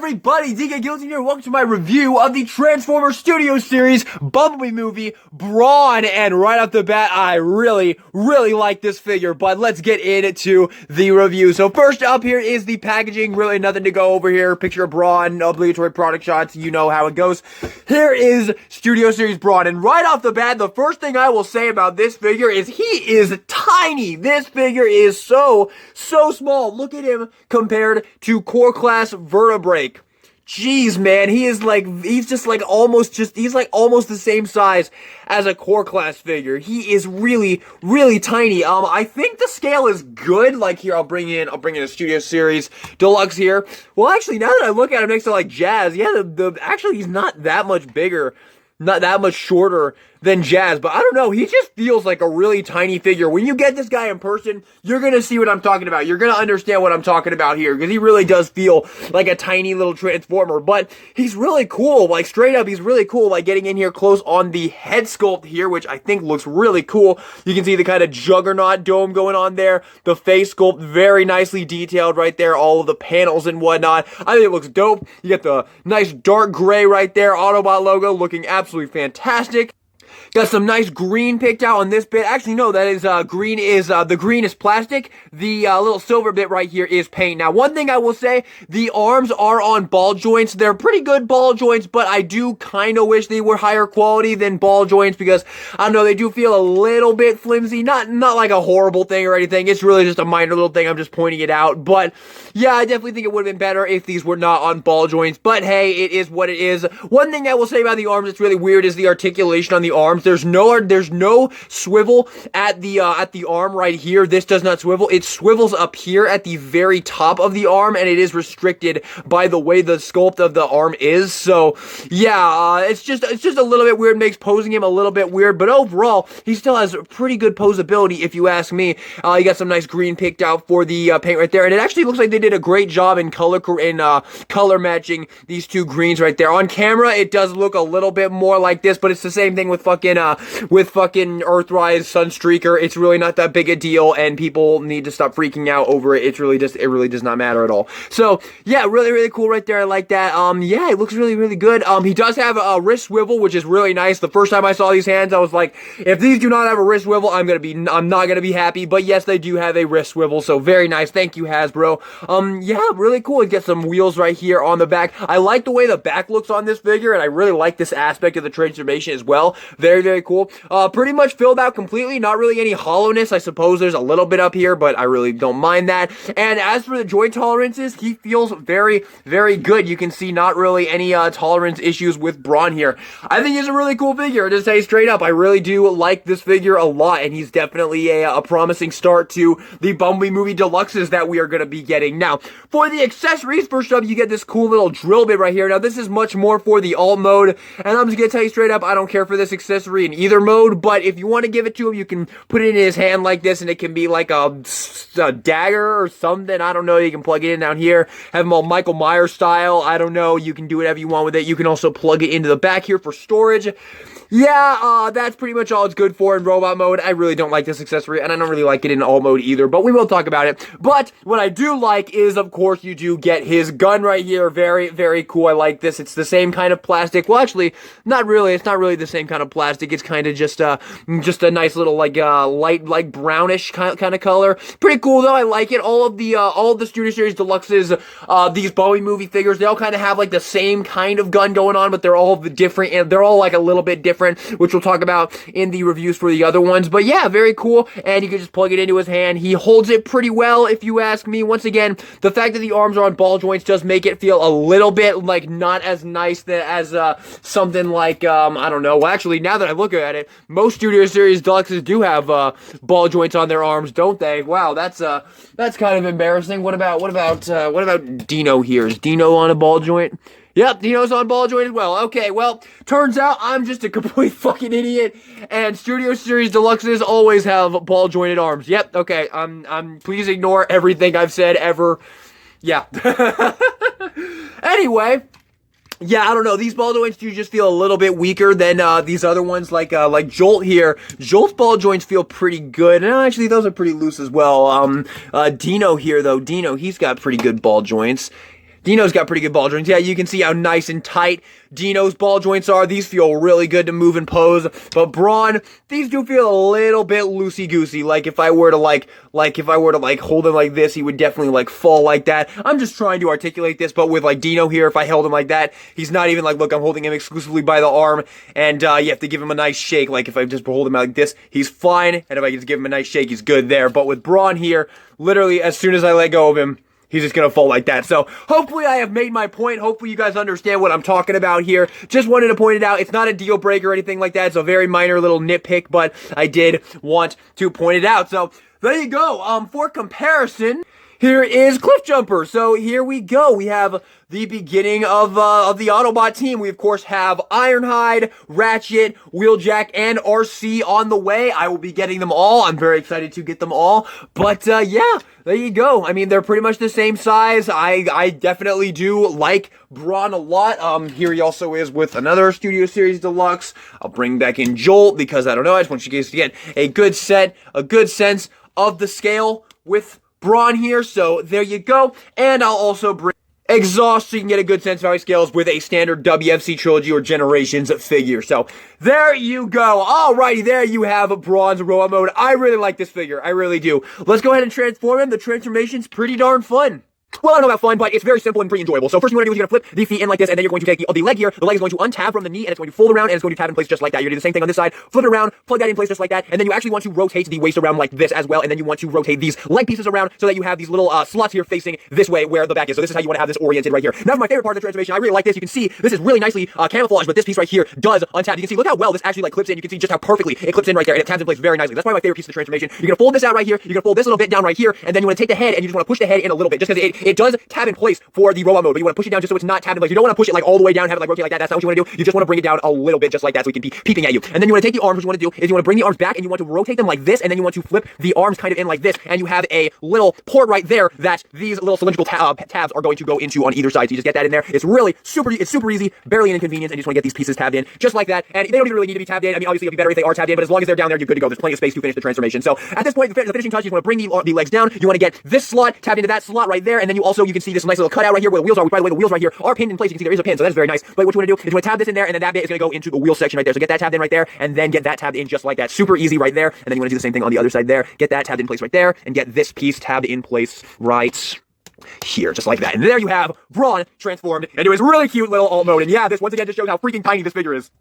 everybody, DK Guilty here. Welcome to my review of the Transformers Studio Series Bumblebee movie, Brawn. And right off the bat, I really like this figure, but let's get into the review. So first up here is the packaging. Really nothing to go over here. Picture of Brawn, obligatory product shots. You know how it goes. Here is Studio Series Brawn. And right off the bat, the first thing I will say about this figure is he is tiny. This figure is so small. Look at him compared to Core Class Vertebrake. Jeez, man, he's like almost the same size as a Core Class figure. He is really tiny. I think the scale is good. Like here, I'll bring in a Studio Series Deluxe here. Well, actually, now that I look at him next to like Jazz, yeah, actually he's not that much bigger, not that much shorter than Jazz, but I don't know, he just feels like a really tiny figure. When you get this guy in person, you're gonna see what I'm talking about. You're gonna understand what I'm talking about here, because he really does feel like a tiny little Transformer, but he's really cool. Like, straight up, he's really cool. Like, getting in here close on the head sculpt here, which I think looks really cool. You can see the kind of juggernaut dome going on there. The face sculpt, very nicely detailed right there. All of the panels and whatnot. I think it looks dope. You get the nice dark gray right there. Autobot logo looking absolutely fantastic. Got some nice green picked out on this bit. Actually, no, that is, the green is plastic. The, little silver bit right here is paint. Now, one thing I will say, the arms are on ball joints. They're pretty good ball joints, but I do kind of wish they were higher quality than ball joints, because, I don't know, they do feel a little bit flimsy. Not like a horrible thing or anything. It's really just a minor little thing. I'm just pointing it out. But, yeah, I definitely think it would have been better if these were not on ball joints. But, hey, it is what it is. One thing I will say about the arms that's really weird is the articulation on the arms. There's no swivel at the arm right here. This does not swivel. It swivels up here at the very top of the arm, and it is restricted by the way the sculpt of the arm is. So yeah, it's just a little bit weird. Makes posing him a little bit weird, but overall he still has pretty good posability, if you ask me. You got some nice green picked out for the paint right there, and it actually looks like they did a great job in color matching these two greens right there. On camera, it does look a little bit more like this, but it's the same thing with fucking Earthrise Sunstreaker. It's really not that big a deal, and people need to stop freaking out over it. It really does not matter at all. So yeah, really cool right there. I like that. Yeah, it looks really good. He does have a wrist swivel, which is really nice. The first time I saw these hands, I was like, if these do not have a wrist swivel, I'm not gonna be happy. But yes, they do have a wrist swivel, so very nice. Thank you, Hasbro. Yeah, really cool. You get some wheels right here on the back. I like the way the back looks on this figure, and I really like this aspect of the transformation as well. Very cool. Pretty much filled out completely. Not really any hollowness. I suppose there's a little bit up here, but I really don't mind that. And as for the joint tolerances, he feels very good. You can see not really any tolerance issues with Brawn here. I think he's a really cool figure, to say straight up. I really do like this figure a lot, and he's definitely a promising start to the Bumblebee movie deluxes that we are going to be getting. Now, for the accessories, first up, you get this cool little drill bit right here. Now, this is much more for the alt mode, and I'm just going to tell you straight up, I don't care for this accessory in either mode, but if you want to give it to him, you can put it in his hand like this, and it can be like a dagger or something. I don't know. You can plug it in down here, have him all Michael Myers style. I don't know. You can do whatever you want with it. You can also plug it into the back here for storage. Yeah, that's pretty much all it's good for in robot mode. I really don't like this accessory, and I don't really like it in all mode either, but we will talk about it. But what I do like is, of course, you do get his gun right here. Very cool. I like this. It's the same kind of plastic. Well, actually, not really. It's not really the same kind of plastic. It's kind of just a nice little, like, light brownish kind of color. Pretty cool, though. I like it. All of the Studio Series Deluxes, these Bowie movie figures, they all kind of have, like, the same kind of gun going on, but they're all different, and they're all, like, a little bit different, which we'll talk about in the reviews for the other ones. But yeah, very cool, and you can just plug it into his hand. He holds it pretty well, if you ask me. Once again, the fact that the arms are on ball joints does make it feel a little bit, like, not as nice as something like, I don't know. Well, actually, now that I look at it, most Studio Series Deluxes do have ball joints on their arms, don't they? Wow, that's kind of embarrassing. What about Dino here? Is Dino on a ball joint? Yep, Dino's on ball joint as well. Okay, well, turns out I'm just a complete fucking idiot, and Studio Series Deluxes always have ball jointed arms. Yep, okay, please ignore everything I've said ever. Yeah. Anyway, yeah, I don't know. These ball joints do just feel a little bit weaker than these other ones, like Jolt here. Jolt's ball joints feel pretty good, and actually those are pretty loose as well. Dino here, though, he's got pretty good ball joints. Dino's got pretty good ball joints. Yeah, you can see how nice and tight Dino's ball joints are. These feel really good to move and pose. But Brawn, these do feel a little bit loosey-goosey. Like if I were to hold him like this, he would definitely fall like that. I'm just trying to articulate this, but with Dino here, if I held him like that, he's not even look, I'm holding him exclusively by the arm, and you have to give him a nice shake. Like if I just hold him like this, he's fine, and if I just give him a nice shake, he's good there. But with Brawn here, literally as soon as I let go of him, he's just going to fall like that. So hopefully I have made my point. Hopefully you guys understand what I'm talking about here. Just wanted to point it out. It's not a deal breaker or anything like that. It's a very minor little nitpick, but I did want to point it out. So there you go. For comparison, here is Cliff Jumper. So here we go. We have the beginning of the Autobot team. We, of course, have Ironhide, Ratchet, Wheeljack, and RC on the way. I will be getting them all. I'm very excited to get them all. But, yeah, there you go. I mean, they're pretty much the same size. I definitely do like Brawn a lot. Here he also is with another Studio Series Deluxe. I'll bring back in Jolt because, I don't know, I just want you guys to get a good sense of the scale with Brawn here, so there you go. And I'll also bring Exhaust so you can get a good sense of how he scales with a standard WFC Trilogy or Generations figure. So there you go. Alrighty, there you have Brawn's Robot Mode. I really like this figure. I really do. Let's go ahead and transform him. The transformation's pretty darn fun. Well, I don't know about fun, but it's very simple and pretty enjoyable. So first thing you're going to do is you're going to flip the feet in like this, and then you're going to take the leg here. The leg is going to untab from the knee, and it's going to fold around, and it's going to tab in place just like that. You're going to do the same thing on this side, flip it around, plug that in place just like that, and then you actually want to rotate the waist around like this as well, and then you want to rotate these leg pieces around so that you have these little slots here facing this way where the back is. So this is how you want to have this oriented right here. Now for my favorite part of the transformation, I really like this. You can see this is really nicely camouflaged, but this piece right here does untap. You can see, look how well this actually clips in. You can see just how perfectly it clips in right there, and it tabs in place very nicely. That's probably my favorite piece of the transformation. You're going to fold this out right here, you're going to fold this little bit down right here, and then you want to take the head and you just want to push the head in a little bit, just because it does tab in place for the robot mode, but you want to push it down just so it's not tabbed in place. You don't want to push it all the way down, have it rotate like that. That's not what you want to do. You just want to bring it down a little bit just like that so it can be peeping at you. And then you want to take the arms. What you want to do is you want to bring the arms back and you want to rotate them like this, and then you want to flip the arms kind of in like this, and you have a little port right there that these little cylindrical tabs are going to go into on either side. So you just get that in there. It's really super easy, barely an inconvenience, and you just want to get these pieces tabbed in just like that. And they don't even really need to be tabbed in. I mean, obviously it'd be better if they are tabbed in, but as long as they're down there, you're good to go. There's plenty of space to finish the transformation. So at this point, the finishing touch, you want to bring the legs down. You want to get this slot tabbed into that slot right there, and then you can see this nice little cutout right here where the wheels are. By the way, the wheels right here are pinned in place. You can see there is a pin, so that's very nice. But what you want to do is you want to tab this in there, and then that bit is going to go into the wheel section right there. So get that tabbed in right there, and then get that tabbed in just like that. Super easy right there. And then you want to do the same thing on the other side there. Get that tabbed in place right there, and get this piece tabbed in place right here, just like that. And there you have Brawn transformed into his really cute little alt mode. And yeah, this once again just shows how freaking tiny this figure is.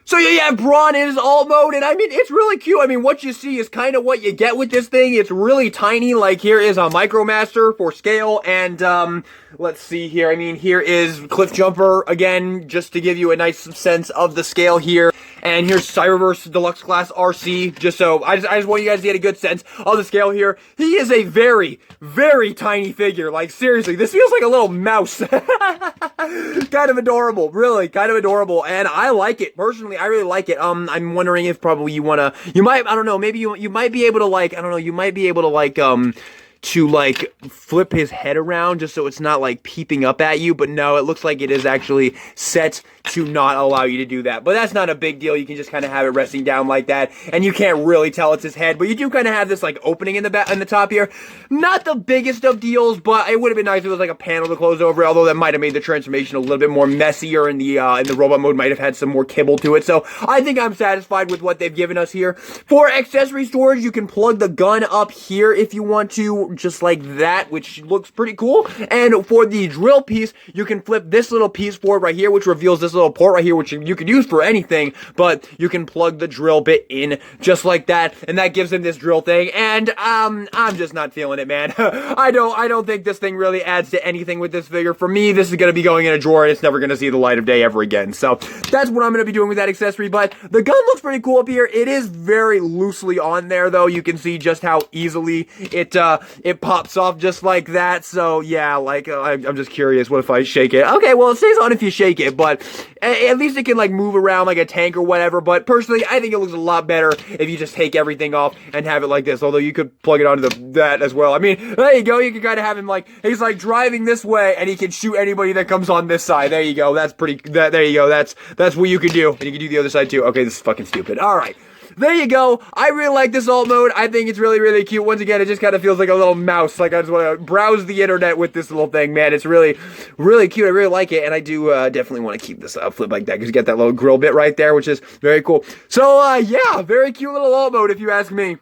So yeah, you have Brawn in his alt mode, and I mean, it's really cute. I mean, what you see is kind of what you get with this thing. It's really tiny. Like, here is a Micromaster for scale, and, let's see here. I mean, here is Cliff Jumper, again, just to give you a nice sense of the scale here. And here's Cyberverse Deluxe Class RC, just so, I just want you guys to get a good sense of the scale here. He is a very, very tiny figure. Like, seriously, this feels like a little mouse. Kind of adorable, really, kind of adorable, and I like it. Personally, I really like it. I'm wondering if probably you might, I don't know, maybe you might be able to I don't know, you might be able to flip his head around just so it's not peeping up at you, but no, it looks like it is actually set to not allow you to do that. But that's not a big deal. You can just kind of have it resting down like that, and you can't really tell it's his head, but you do kind of have this opening in the top here. Not the biggest of deals, but it would have been nice if it was a panel to close over, although that might have made the transformation a little bit more messier, and the robot mode might have had some more kibble to it. So I think I'm satisfied with what they've given us here. For accessory storage, you can plug the gun up here if you want to, just like that, which looks pretty cool. And for the drill piece, you can flip this little piece forward right here, which reveals this little port right here, which you could use for anything, but you can plug the drill bit in just like that, and that gives him this drill thing. And I'm just not feeling it, man. I don't think this thing really adds to anything with this figure. For me, this is going to be going in a drawer, and it's never going to see the light of day ever again. So that's what I'm going to be doing with that accessory. But the gun looks pretty cool up here. It is very loosely on there, though. You can see just how easily it pops off just like that. So yeah, I'm just curious, what if I shake it? Okay, well, it stays on if you shake it, but at least it can move around like a tank or whatever. But personally, I think it looks a lot better if you just take everything off and have it like this, although you could plug it onto that as well. I mean, there you go. You can kind of have him he's driving this way, and he can shoot anybody that comes on this side. There you go. That's there you go. That's what you can do, and you can do the other side too. Okay, this is fucking stupid. All right. there you go. I really like this alt mode. I think it's really, really cute. Once again, it just kind of feels like a little mouse. Like I just want to browse the internet with this little thing, man. It's really, really cute. I really like it, and I do definitely want to keep this flip like that because you get that little grill bit right there, which is very cool. So, yeah, very cute little alt mode if you ask me.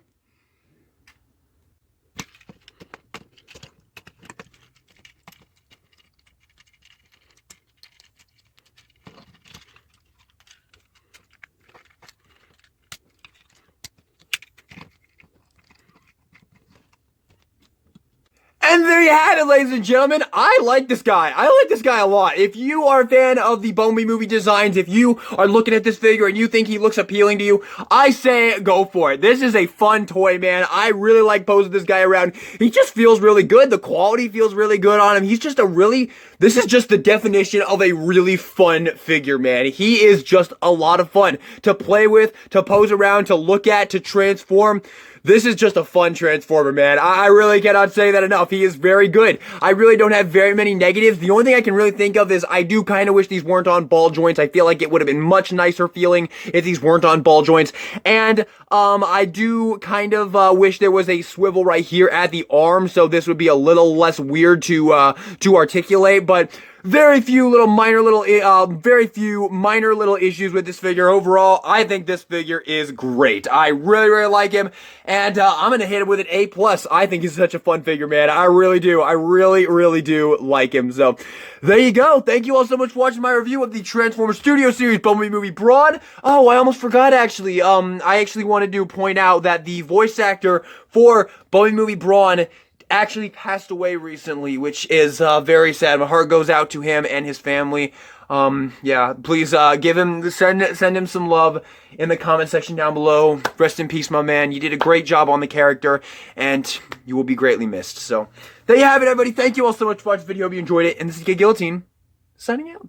And there you have it, ladies and gentlemen. I like this guy. I like this guy a lot. If you are a fan of the Bumblebee movie designs, if you are looking at this figure and you think he looks appealing to you, I say go for it. This is a fun toy, man. I really like posing this guy around. He just feels really good. The quality feels really good on him. He's just this is just the definition of a really fun figure, man. He is just a lot of fun to play with, to pose around, to look at, to transform. This is just a fun Transformer, man. I really cannot say that enough. He is very good. I really don't have very many negatives. The only thing I can really think of is I do kind of wish these weren't on ball joints. I feel like it would have been much nicer feeling if these weren't on ball joints. And I do kind of wish there was a swivel right here at the arm, so this would be a little less weird to articulate. But very few minor little issues with this figure. Overall, I think this figure is great. I really, really like him, and I'm gonna hit him with an A+. I think he's such a fun figure, man. I really do. I really, really do like him. So, there you go. Thank you all so much for watching my review of the Transformers Studio Series Bumblebee movie Brawn. Oh, I almost forgot, actually. I actually wanted to point out that the voice actor for Bumblebee movie Brawn actually passed away recently, which is very sad. My heart goes out to him and his family. Yeah, please send him some love in the comment section down below. Rest in peace, my man. You did a great job on the character, and you will be greatly missed. So, there you have it, everybody. Thank you all so much for watching the video. Hope you enjoyed it. And this is Guillotine, signing out.